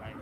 5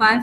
5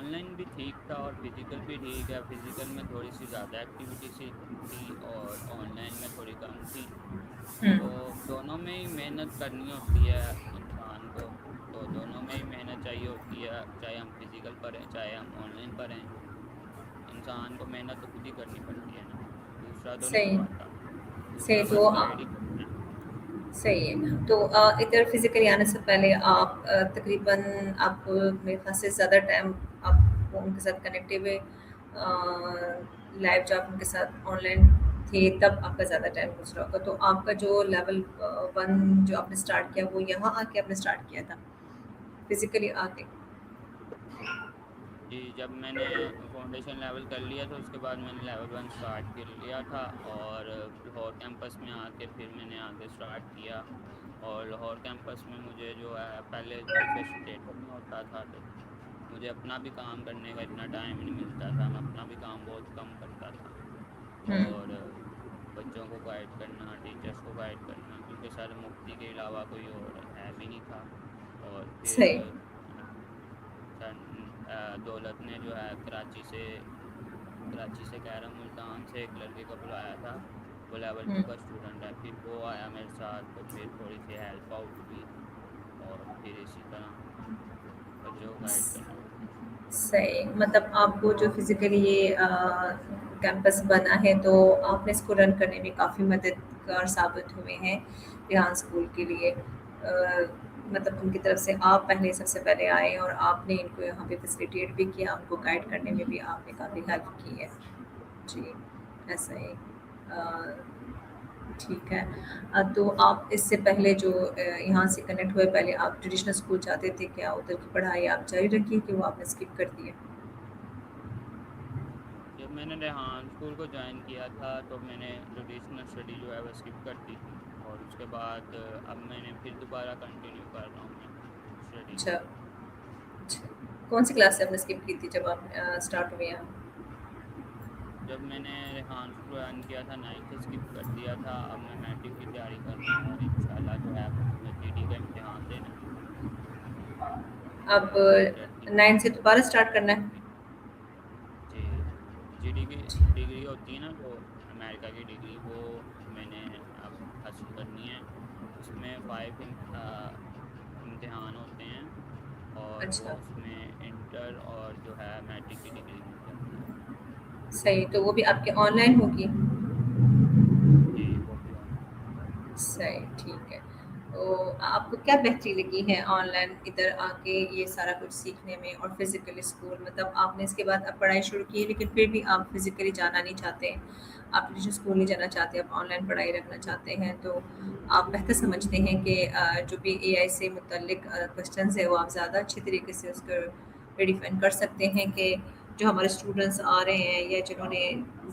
on line بھی ٹھیک تھا اور فزیکل بھی ٹھیک ہے. فزیکل میں تھوڑی سی زیادہ ایکٹیویٹی سی تھی اور آن لائن میں تھوڑی کم تھی. ہوں، تو دونوں میں ہی محنت کرنی ہوتی ہے انسان کو. تو دونوں میں ہی محنت چاہیے ہوتی ہے, چاہے ہم فزیکل پڑھیں چاہے ہم آن لائن پڑھیں. انسان کو محنت تو خود ہی کرنی پڑتی ہے نا, دوسرا تو نہیں صحیح کرواتا, صحیح دوسرا تو بس گائیڈ ہی کرتا ہے. صحیح ہے. تو ادھر فزیکلی آنے سے پہلے آپ تقریباً آپ کو میرے خیال سے زیادہ ٹائم آپ ان کے ساتھ کنیکٹیو ہوئے لائف جب ان کے ساتھ آن لائن تھے تب آپ کا زیادہ ٹائم گزرا ہوگا. تو آپ کا جو لیول 1 جو آپ نے اسٹارٹ کیا وہ یہاں آ کے آپ نے اسٹارٹ کیا تھا فزیکلی آ کے؟ جی, جب میں نے فاؤنڈیشن لیول کر لیا تھا اس کے بعد میں نے لیول 1 اسٹارٹ کر لیا تھا, اور لاہور کیمپس میں آ کے پھر میں نے آگے اسٹارٹ کیا. اور لاہور کیمپس میں مجھے جو ہے پہلے تو فیسیلیٹیٹر نہیں ہوتا تھا, تو مجھے اپنا بھی کام کرنے کا اتنا ٹائم نہیں ملتا تھا, میں اپنا بھی کام بہت کم کرتا تھا. ہوں، اور بچوں کو گائیڈ کرنا, ٹیچرس کو گائیڈ کرنا, کیونکہ سر مفتی کے علاوہ کوئی اور ہے بھی نہیں تھا. اور پھر صحیح. دولت نے جو ہے کراچی سے کہہ رہا ملتان سے ایک لڑکے کو بلایا تھا, وہ لیول ہوں، 2 کا اسٹوڈنٹ ہے. پھر وہ آیا میرے ساتھ تو پھر تھوڑی سی ہیلپ آؤٹ ہوئی, اور پھر اسی طرح بچوں کو گائیڈ کرنا. صحیح. مطلب آپ کو جو فزیکلی یہ کیمپس بنا ہے تو آپ نے اس کو رن کرنے میں کافی مددگار ثابت ہوئے ہیں ریحان اسکول کے لیے. مطلب ان کی طرف سے آپ پہلے سب سے پہلے آئے اور آپ نے ان کو یہاں پہ فیسیلیٹیٹ بھی کیا, ان کو گائیڈ کرنے میں بھی آپ نے کافی ہیلپ کی ہے. جی ایسا ہی. ٹھیک ہے. تو آپ اس سے پہلے جو یہاں سے کنیکٹ ہوئے پہلے آپ ٹریڈیشنل اسکول جاتے تھے کیا ادھر کی پڑھائی آپ جاری رکھی کہ وہ آپ نے اسکپ کر دی ہے؟ جب میں نے ریحان اسکول کو جوائن کیا تھا تو میں نے ٹریڈیشنل اسٹڈی جو ہے وہ اسکپ کر دی تھی, اور اس کے بعد اب میں نے پھر دوبارہ کنٹینیو کر رہا ہوں میں اسٹڈی کو. اچھا اچھا. کون سی کلاس سے آپ نے اسکپ کی تھی جب آپ اسٹارٹ ہوئے ہیں؟ جب میں نے ریحان اسکول جوائن کیا تھا 9th سے اسکپ کر دیا تھا. اب میں میٹرک کی تیاری کر رہا ہوں, اور انشاءاللہ جو ہے مجھے جی ڈی کا امتحان دینا ہے. اب انٹر کی 9 سے دوبارہ اسٹارٹ کرنا ہے؟ جی, جی ڈی کی ڈگری ہوتی ہے نا جو امریکہ کی ڈگری, وہ میں نے اب حاصل کرنی ہے. اس میں 5 امتحان ہوتے ہیں, اور اچھا وہ اس میں انٹر اور جو ہے میٹرک کی ڈگری مل جاتی ہے. صحیح. تو وہ بھی آپ کے آن لائن ہوگی؟ جی, وہ بھی آن لائن. صحیح ٹھیک ہے. تو آپ کو کیا بہتری لگی ہے آن لائن ادھر آ کے یہ سارا کچھ سیکھنے میں اور فزیکلی اسکول؟ مطلب آپ نے اس کے بعد اب پڑھائی شروع کی ہے لیکن پھر بھی آپ فزیکلی جانا نہیں چاہتے, آپ ٹیوشن اسکول نہیں جانا چاہتے, آپ آن لائن پڑھائی رکھنا چاہتے ہیں, تو آپ بہتر سمجھتے ہیں کہ جو بھی اے آئی سے متعلق کوشچنز ہے وہ آپ زیادہ اچھے طریقے سے اس کو ریڈیفائن کر سکتے ہیں کہ جو ہمارے اسٹوڈنٹس آ رہے ہیں یا جنہوں نے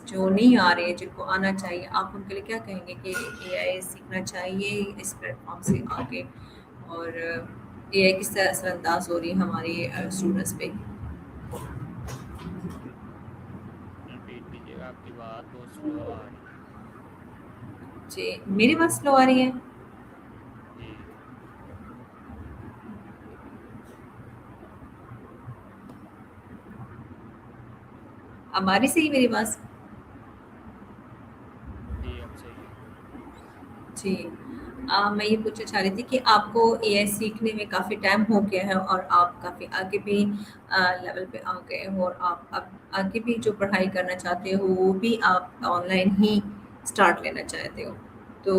جو نہیں آ رہے ہیں جن کو آنا چاہیے, آپ ان کے لیے کیا کہیں گے کہ اے آئی سیکھنا چاہیے اس پلیٹ فارم سے آگے, اور اے آئی کس طرح اثر انداز ہو رہی ہے ہماری اسٹوڈنٹس پہ؟ رپیٹ کیجیے گا, آپ کی بات بہت سلو آ رہی ہے. جی میری بات سلو آ رہی ہے؟ جی, اب آ رہی صحیح میری بات؟ جی اب صحیح ہے. جی میں یہ پوچھنا چاہ رہی تھی کہ آپ کو اے آئی سیکھنے میں کافی ٹائم ہو گیا ہے اور آپ کافی آگے بھی لیول پہ آ گئے ہو, اور آپ اب آگے بھی جو پڑھائی کرنا چاہتے ہو وہ بھی آپ آن لائن ہی اسٹارٹ لینا چاہتے ہو. تو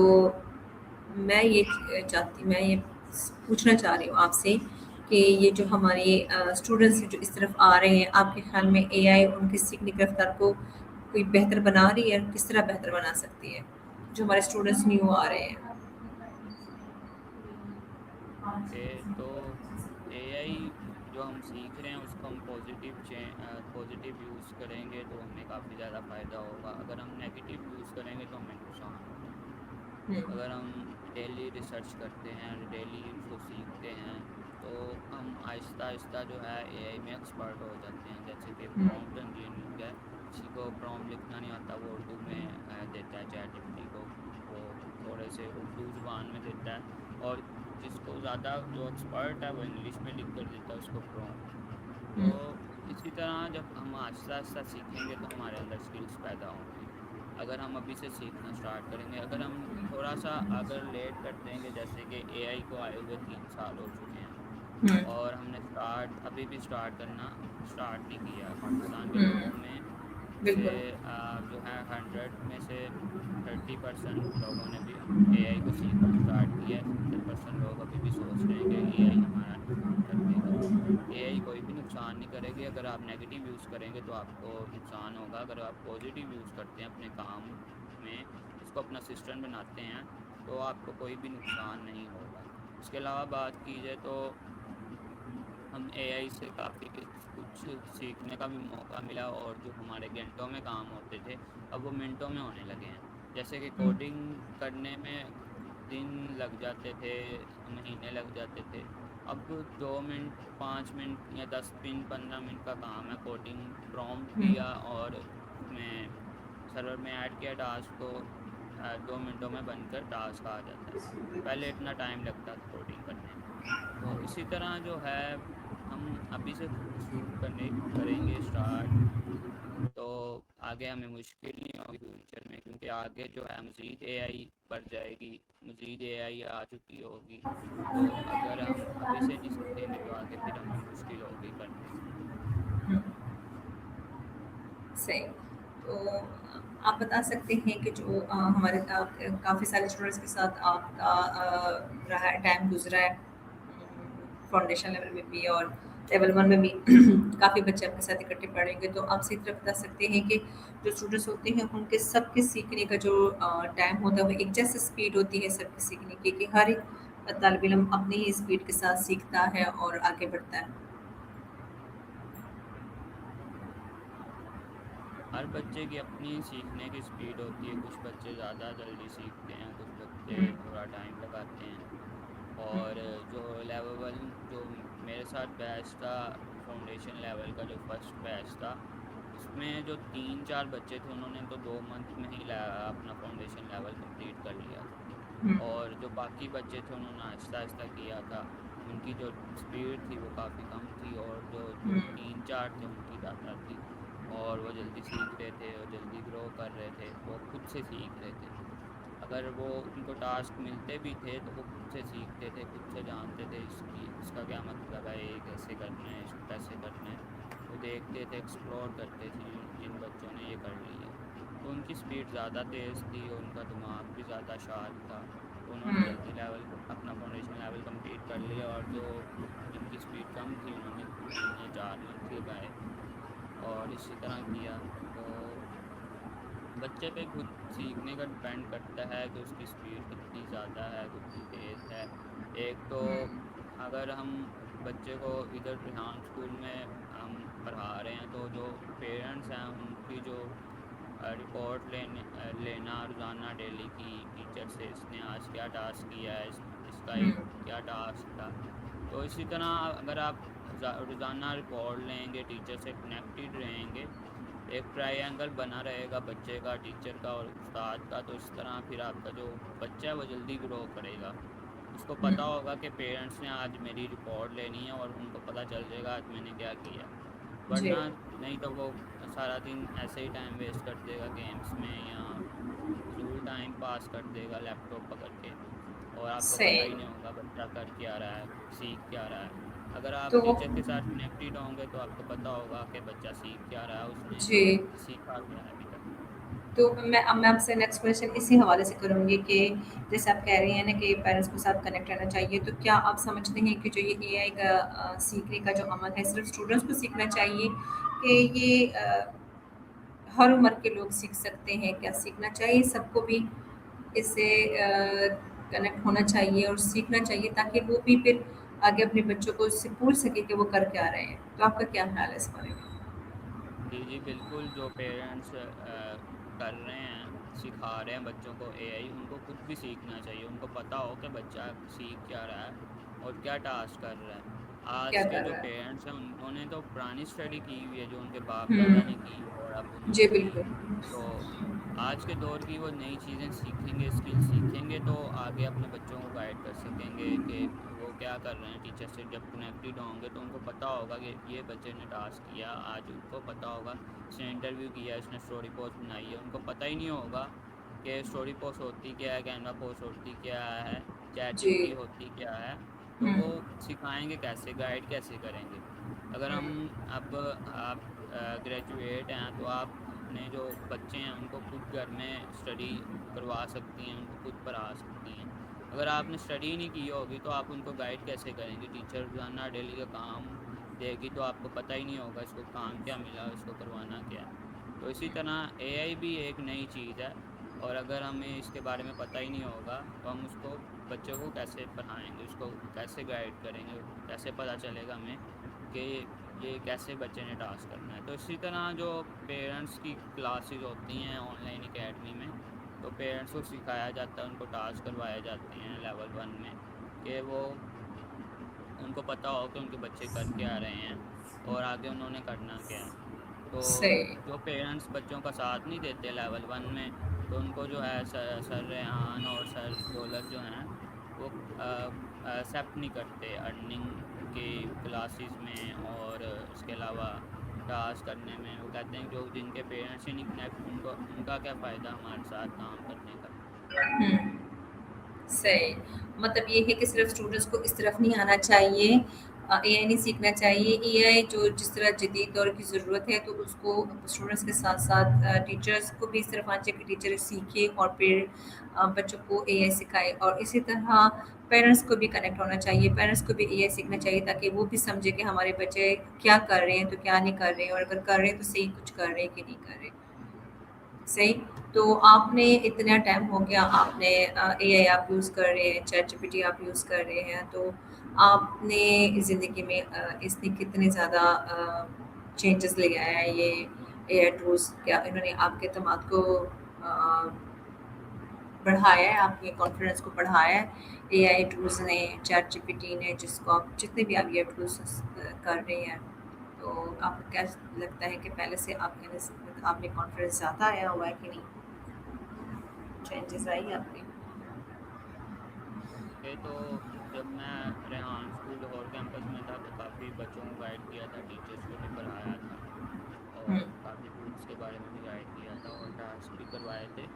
میں یہ پوچھنا چاہ رہی ہوں آپ سے کہ یہ جو ہمارے اسٹوڈنٹس جو اس طرف آ رہے ہیں, آپ کے خیال میں اے آئی ان کی سیکھنے کی رفتار کو کوئی بہتر بنا رہی ہے, کس طرح بہتر بنا سکتی ہے جو ہمارے اسٹوڈنٹس نیو آ رہے ہیں؟ اوکے, تو اے آئی جو ہم سیکھ رہے ہیں اس کو ہم پازیٹیو یوز کریں گے تو ہمیں کافی زیادہ فائدہ ہوگا. اگر ہم نیگیٹیو یوز کریں گے تو ہمیں نقصان ہوگا. اگر ہم ڈیلی ریسرچ کرتے ہیں, ڈیلی اس کو سیکھتے ہیں, تو ہم آہستہ آہستہ جو ہے اے آئی میں ایکسپرٹ ہو جاتے ہیں. جیسے کہ پرومپٹ انجینئرنگ ہے, کسی کو پرومپٹ لکھنا نہیں آتا وہ اردو میں دیتا ہے چیٹ جی پی ٹی کو, وہ تھوڑے سے اردو زبان میں دیتا ہے, اور جس کو زیادہ جو ایکسپرٹ ہے وہ انگلش میں لکھ کر دیتا ہے اس کو پرومپٹ. تو اسی طرح جب ہم آہستہ آہستہ سیکھیں گے تو ہمارے اندر اسکلس پیدا ہوں گی. اگر ہم ابھی سے سیکھنا اسٹارٹ کریں گے، اگر ہم تھوڑا سا اگر لیٹ کر دیں گے، جیسے کہ اے آئی کو آئے ہوئے 3 سال ہو چکے ہیں ہوں اور ہم نے ابھی بھی اسٹارٹ کرنا اسٹارٹ نہیں کیا. پاکستان کے ہوں لوگوں میں سے بالکل جو ہے 100 میں سے 30% لوگوں نے بھی اے آئی کو سیکھنا اسٹارٹ کیا ہے. 70% لوگ ابھی بھی سوچ رہے ہیں کہ اے آئی ہمارا نقصان کر دے گی. اے آئی کوئی بھی نقصان نہیں کرے گی. اگر آپ نیگیٹیو یوز کریں گے تو آپ کو نقصان ہوگا. اگر آپ پازیٹیو یوز کرتے ہیں اپنے کام میں، اس کو اپنا سسٹم بناتے ہیں، تو آپ کو کوئی بھی نقصان نہیں ہوگا. اس کے علاوہ بات کی جائے تو ہم اے آئی سے کافی کچھ سیکھنے کا بھی موقع ملا، اور جو ہمارے گھنٹوں میں کام ہوتے تھے اب وہ منٹوں میں ہونے لگے ہیں. جیسے کہ ہوں کوڈنگ کرنے میں دن لگ جاتے تھے، مہینے لگ جاتے تھے، اب 2 منٹ 5 منٹ یا 10 منٹ 15 منٹ کا کام ہے. کوڈنگ پرومپٹ ہوں دیا اور اس میں سرور میں ایڈ کیا ٹاسک، تو 2 منٹوں میں بن کر ٹاسک آ جاتا ہے. پہلے اتنا ٹائم لگتا تھا کوڈنگ کرنے میں. تو اسی طرح جو ہے ہم ابھی سے کریں گے اسٹارٹ، تو آگے ہمیں مشکل نہیں ہوگی فیوچر میں، کیونکہ آگے جو ہے مزید اے آئی بڑھ جائے گی، مزید اے آئی آ چکی ہوگی. تو اگر ہم ابھی سے نہیں سیکھیں گے تو آگے پھر ہمیں مشکل ہوگی کرنے میں. ہوں صحیح. تو آپ بتا سکتے ہیں کہ جو ہمارے کافی سارے اسٹوڈنٹس کے ساتھ آپ کا رہا ہے، ٹائم گزرا ہے فاؤنڈیشن لیول میں بھی اور لیول 1 میں بھی کافی بچے آپ کے ساتھ اکٹھے پڑھیں گے، تو آپ صحیح طرح بتا سکتے ہیں کہ جو اسٹوڈنٹس ہوتے ہیں ان کے سب کے سیکھنے کا جو ٹائم ہوتا ہے وہ ایک جیسے اسپیڈ ہوتی ہے سب کے سیکھنے کی، کہ ہر ایک طالب علم اپنی ہی اسپیڈ کے ساتھ سیکھتا ہے اور آگے بڑھتا ہے. ہر بچے کی اپنی سیکھنے کی اسپیڈ ہوتی ہے. کچھ بچے زیادہ جلدی سیکھتے ہیں، کچھ بچے ہوں تھوڑا ٹائم لگاتے ہیں. اور جو لیول 1 جو میرے ساتھ بیچ تھا، فاؤنڈیشن لیول کا جو فرسٹ بیچ تھا، اس میں جو 3-4 بچے تھے انہوں نے تو 2 منتھ میں ہی اپنا فاؤنڈیشن لیول کمپلیٹ کر لیا تھا. ہوں اور جو باقی بچے تھے انہوں نے آہستہ آہستہ کیا تھا. ان کی جو اسپیڈ تھی وہ کافی کم تھی، اور جو ہوں 3-4 تھے ان کی زیادہ تھی. اور وہ جلدی سیکھ رہے تھے اور جلدی گرو کر رہے تھے. وہ خود سے سیکھ رہے تھے. اگر وہ ان کو ٹاسک ملتے بھی تھے تو وہ خود سے سیکھتے تھے، خود سے جانتے تھے اس کا کیا مطلب ہے، یہ کیسے کرنا ہے، اس کو کیسے کرنا ہے. وہ دیکھتے تھے، ایکسپلور کرتے تھے جن بچوں نے یہ کر لی ہے. تو ان کی اسپیڈ زیادہ تیز تھی اور ان کا دماغ بھی زیادہ شارپ تھا. تو انہوں نے ہوں جلدی اپنا فاؤنڈیشن لیول کمپلیٹ کر لیا. اور جو جن کی اسپیڈ کم تھی انہوں نے 3 یا 4 منتھ لگائے اور اسی طرح کیا. تو بچے پہ خود سیکھنے کا ڈپینڈ کرتا ہے کہ اس کی اسپیڈ کتنی زیادہ ہے، کتنی تیز ہے. ایک تو اگر ہم بچے کو ادھر ریحان اسکول میں ہم پڑھا رہے ہیں تو جو پیرنٹس ہیں ان کی جو رپورٹ لینا روزانہ ڈیلی کی ٹیچر سے، اس نے آج کیا ٹاسک کیا ہے، اس کا ایک ہوں کیا ٹاسک تھا. تو اسی طرح اگر آپ روزانہ رپورٹ لیں گے، ٹیچر سے کنیکٹیڈ رہیں گے، ایک ٹرائی اینگل بنا رہے گا بچے کا، ٹیچر کا اور استاد کا. تو اس طرح پھر آپ کا جو بچہ ہے وہ جلدی گرو کرے گا. اس کو پتہ ہوں ہوگا کہ پیرنٹس نے آج میری رپورٹ لینی ہے اور ان کو پتہ چل جائے گا آج میں نے کیا کیا. جی ورنہ نہیں تو وہ سارا دن ایسے ہی ٹائم ویسٹ کر دے گا گیمس میں، یا فضول ٹائم پاس کر دے گا لیپ ٹاپ پکڑ کے، اور آپ کو پتہ صحیح. ہی نہیں ہوگا بچہ کر کیا رہا ہے، سیکھ کیا رہا ہے. اگر آپ تو ٹیچر کے ساتھ کنیکٹیڈ ہوں گے تو آپ کو پتہ ہوگا کہ بچہ سیکھ کیا رہا ہے، اس نے جی سیکھا کیا ہے ابھی تک. تو میں آپ سے نیکسٹ کویشچن اسی حوالے سے کروں گی کہ جیسے آپ کہہ رہی ہیں نا کہ پیرنٹس کے ساتھ کنیکٹ رہنا چاہیے، تو کیا آپ سمجھتے ہیں کہ جو یہ اے آئی کا سیکھنے کا جو عمل ہے صرف اسٹوڈنٹس کو سیکھنا چاہیے، کہ یہ ہر عمر کے لوگ سیکھ سکتے ہیں؟ کیا سیکھنا چاہیے سب کو بھی اس سے کنیکٹ ہونا چاہیے اور سیکھنا چاہیے، تاکہ وہ بھی پھر آگے اپنے بچوں کو اس سے پوچھ سکے کہ وہ کر کیا رہے ہیں؟ تو آپ کا کیا خیال ہے اس بارے میں؟ جی جی بالکل. جو پیرنٹس کر رہے ہیں، سکھا رہے ہیں بچوں کو اے آئی، ان کو خود بھی سیکھنا چاہیے. ان کو پتہ ہو کہ بچہ سیکھ کیا رہا ہے اور کیا ٹاسک کر رہا ہے. کیا آج کے کر جو رہا ہے؟ پیرنٹس ہیں انہوں نے تو پرانی اسٹڈی کی ہوئی ہے جو ان کے باپ ہوں دادا نے کی اور اب انہوں جی نے کی. بالکل. تو آج کے دور کی وہ نئی چیزیں سیکھیں گے، اسکل سیکھیں گے، تو آگے اپنے بچوں کو گائیڈ کر سکیں گے کہ وہ کیا کر رہے ہیں ٹیچر سے جب کنیکٹڈ ہوں گے تو ان کو پتہ ہوگا کہ یہ بچے نے ٹاسک کیا آج، ان کو پتہ ہوگا اس نے انٹرویو کیا، اس نے اسٹوری پوسٹ بنائی ہے، ان کو پتہ ہی نہیں ہوگا کہ اسٹوری پوسٹ ہوتی کیا ہے، کینوا پوسٹ ہوتی کیا ہے، chat G P T G. ہوتی کیا ہے، تو ہوں، وہ سکھائیں گے کیسے، گائیڈ کیسے کریں گے؟ اگر ہم ہوں، اب آپ گریجویٹ ہیں تو آپ اپنے جو بچے ہیں ان کو خود گھر میں اسٹڈی کروا سکتی ہیں، ان کو خود پڑھا سکتی ہیں۔ اگر آپ نے اسٹڈی نہیں کی ہوگی تو آپ ان کو گائیڈ کیسے کریں گے؟ ٹیچر روزانہ ڈیلی کا کام دے گی تو آپ کو پتہ ہی نہیں ہوگا اس کو کام کیا ملا، اس کو کروانا کیا ہے۔ تو اسی طرح اے آئی بھی ایک نئی چیز ہے، اور اگر ہمیں اس کے بارے میں پتہ ہی نہیں ہوگا تو ہم اس کو بچوں کو کیسے پڑھائیں گے، اس کو کیسے گائیڈ کریں گے، کیسے پتہ چلے گا ہمیں کہ یہ کیسے بچے نے ٹاسک کرنا ہے؟ تو اسی طرح جو پیرنٹس کی کلاسز ہوتی ہیں آن لائن اکیڈمی میں، تو پیرنٹس کو سکھایا جاتا ہے، ان کو ٹاسک کروائے جاتے ہیں لیول 1 میں، کہ وہ ان کو پتہ ہو کہ ان کے بچے کر کے آ رہے ہیں اور آگے انہوں نے کرنا کیا ہے۔ تو صحیح۔ جو پیرنٹس بچوں کا ساتھ نہیں دیتے لیول 1 میں، تو ان کو جو ہے سر ریحان اور سر دولت جو ہیں وہ ایکسیپٹ نہیں کرتے ارننگ کی کلاسز میں، اور اس کے علاوہ ٹاسک کرنے میں۔ وہ کہتے ہیں جو جن کے پیرنٹس ہی نہیں کنیکٹ، ان کا کیا فائدہ ہمارے ساتھ کام کرنے کا۔ ہوں، صحیح۔ مطلب یہ ہے کہ صرف اسٹوڈنٹس کو اس طرف نہیں آنا چاہیے، اے آئی نہیں سیکھنا چاہیے۔ اے آئی جو جس طرح جدید دور کی ضرورت ہے تو اس کو اسٹوڈنٹس کے ساتھ ساتھ ٹیچرس کو بھی اس طرف آنا چاہیے کہ ٹیچر سیکھے اور پھر بچوں کو اے آئی سکھائے، اور اسی طرح پیرنٹس کو بھی کنیکٹ ہونا چاہیے، پیرنٹس کو بھی اے آئی سیکھنا چاہیے تاکہ وہ بھی سمجھے کہ ہمارے بچے کیا کر رہے ہیں تو کیا نہیں کر رہے ہیں، اور اگر کر رہے ہیں تو صحیح کچھ کر رہے ہیں کہ نہیں کر رہے۔ صحیح۔ تو آپ نے اتنا ٹائم ہو گیا، آپ نے اے آئی آپ یوز کر رہے ہیں، چیٹ جی پی ٹی آپ یوز کر رہے ہیں، تو آپ نے زندگی میں اس نے کتنے زیادہ چینجز لے آیا ہے یہ اے آئی ٹولس؟ کیا انہوں نے آپ کے اعتماد کو بڑھایا ہے، آپ کے کانفیڈنس کو بڑھایا ہے اے آئی ٹولس نے، چیٹ جی پی ٹی نے، جس کو آپ جتنے بھی آپ یہ ٹولس کر رہے ہیں، تو آپ کو کیا لگتا ہے کہ پہلے سے آپ کے نسبت آپ میں کانفیڈنس زیادہ آیا ہوا ہے کہ نہیں؟ چینجز آئی آپ کی؟ یہ تو جب میں ریحان اسکول لاہور کیمپس میں تھا تو کافی بچوں کو گائیڈ کیا تھا، ٹیچرس کو بھی پڑھایا تھا، ہوں، اور کافی ٹولس کے بارے میں بھی گائیڈ کیا تھا اور ٹاسک بھی کروائے تھے۔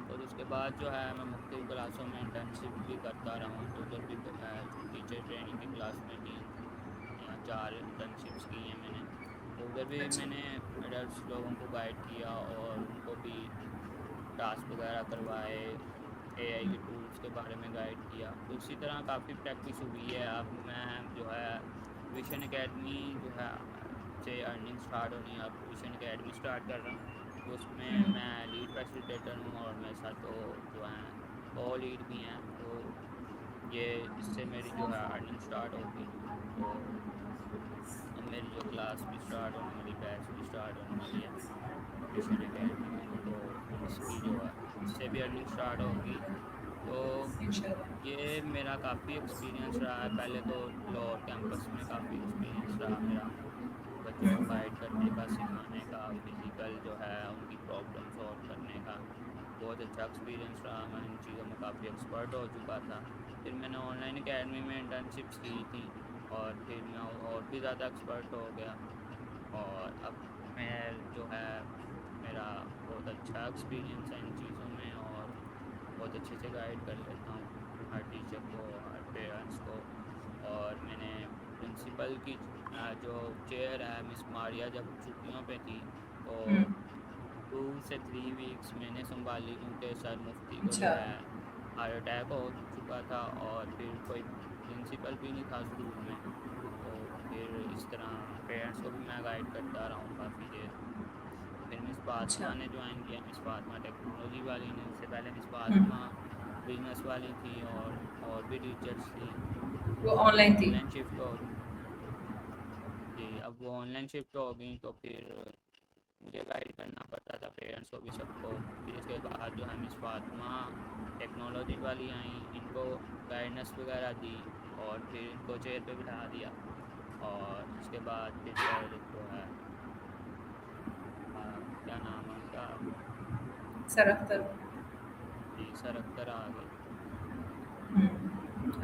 اور اس کے بعد جو ہے میں مختلف کلاسوں میں انٹرنشپ بھی کرتا رہا ہوں، تو ادھر بھی ٹیچر ٹریننگ کی کلاس میں 3 یا 4 انٹرنشپس کی ہیں میں نے، تو ادھر بھی اچھا۔ میں نے ایڈلٹس لوگوں کو گائیڈ کیا اور ان کو بھی ٹاسک وغیرہ کروائے، اے آئی کے ٹولس کے بارے میں گائیڈ کیا۔ تو اسی طرح کافی پریکٹس ہوئی ہے۔ اب میں جو ہے ویژن اکیڈمی جو ہے سے ارننگ سٹارٹ ہونی ہے، اب ویژن اکیڈمی سٹارٹ کر رہا ہوں، تو اس میں ہوں، میں لیڈ فیسیلیٹیٹر ہوں، اور میرے ساتھ 2 جو ہیں کو لیڈ بھی ہیں، تو یہ اس سے میری جو ہے ارننگ سٹارٹ ہوگی۔ تو اب میری جو کلاس بھی سٹارٹ ہونے والی، بیچ بھی سٹارٹ ہونے والی ہے ویژن اکیڈمی میں، تو اس کی جو ہے اس سے بھی ارننگ سٹارٹ ہوگی۔ تو انشاء اللہ۔ یہ میرا کافی ایکسپیرینس رہا ہے، پہلے تو لاہور کیمپس میں کافی ایکسپیرینس رہا میرا بچوں کو گائیڈ کرنے کا، سکھانے کا، فزیکل جو ہے ان کی پرابلم سولو کرنے کا، بہت اچھا ایکسپیرینس رہا، میں ان چیزوں میں کافی ایکسپرٹ ہو چکا تھا۔ پھر میں نے آن لائن اکیڈمی میں انٹرنشپس کی تھیں، اور پھر میں اور بھی زیادہ ایکسپرٹ ہو گیا، اور اب میں جو ہے میرا بہت اچھا ایکسپیرینس ہے ان چیزوں میں، اور بہت اچھے سے گائیڈ کر لیتا ہوں ہر ٹیچر کو، ہر پیرنٹس کو۔ اور میں نے پرنسپل کی جو چیئر ہے مس ماریہ، جب چھٹیوں پہ تھی تو ہوں، 2 سے 3 ویکس میں نے سنبھالی، کیونکہ سر مفتی کو جو اچھا۔ ہے ہارٹ اٹیک ہو چکا تھا، اور پھر کوئی پرنسپل بھی نہیں تھا اسکول میں، تو پھر اس طرح پیرنٹس کو بھی میں گائیڈ کرتا رہا ہوں کافی دیر۔ پھر مس اچھا۔ فاطمہ نے جوائن کیا، مس فاطمہ ٹیکنالوجی والی نے، اس سے پہلے مس ہوں، فاطمہ بزنس والی تھی، اور بھی ٹیچرس تھیں۔ وہ اب آن وہ لائن آن تھی؟ لائن شفٹ ہو جی اب وہ آن لائن شفٹ ہو گئیں، تو پھر مجھے گائیڈ کرنا پڑتا تھا پیرنٹس کو بھی، سب کو۔ پھر اس کے بعد جو ہے مس فاطمہ ٹیکنالوجی والی آئیں، ان کو گائیڈنس وغیرہ دی، اور پھر ان کو چیئر پہ بٹھا دیا، اور اس کے بعد پھر سر جو ہے کیا نام ہے ان کا، سر اختر؟ جی سر اختر آ گئے۔ ہوں،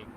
1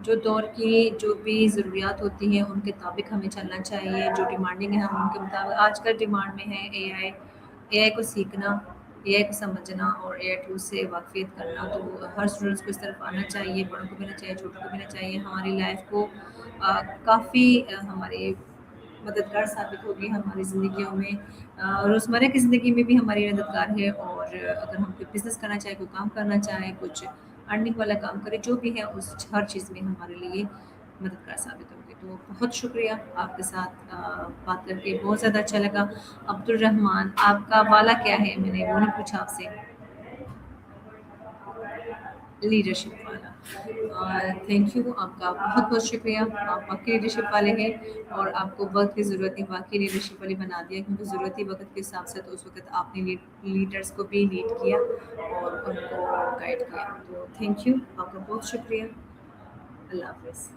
جو دور کی جو بھی ضروریات ہوتی ہیں ان کے مطابق ہمیں چلنا چاہیے، جو ڈیمانڈنگ ہے ہم ان کے مطابق آج کل ڈیمانڈ میں ہے اے آئی کو سیکھنا، اے آئی کو سمجھنا اور اے آئی ٹول سے واقفیت کرنا، تو ہر اسٹوڈنٹس کو اس طرف آنا چاہیے، بڑوں کو بھی آنا چاہیے، چھوٹوں کو بھی آنا چاہیے، ہماری لائف کو کافی ہماری مددگار ثابت ہوگی ہماری زندگیوں میں، روزمرہ کی زندگی میں بھی ہماری مددگار ہے، اور اگر ہم کوئی بزنس کرنا چاہیں، کوئی کام کرنا چاہیں، کچھ ارننگ والا کام کرے، جو بھی ہے اس ہر چیز میں ہمارے لیے مددگار ثابت ہوگی۔ تو بہت شکریہ، آپ کے ساتھ بات کر کے بہت زیادہ اچھا لگا۔ عبد الرحمان، آپ کا والا کیا ہے؟ میں نے وہ نہیں پوچھا آپ سے۔ لیڈرشپ والا، تھینک یو، آپ کا بہت بہت شکریہ، آپ واقعی لیڈرشپ والے ہیں، اور آپ کو وقت کی ضرورت نہیں، واقعی لیڈرشپ والی بنا دیا، کیونکہ ضرورت ہی وقت کے حساب سے، تو اس وقت آپ نے لیڈرس کو بھی لیڈ کیا اور ان کو گائڈ کیا، تو تھینک یو، آپ کا بہت شکریہ، اللہ حافظ۔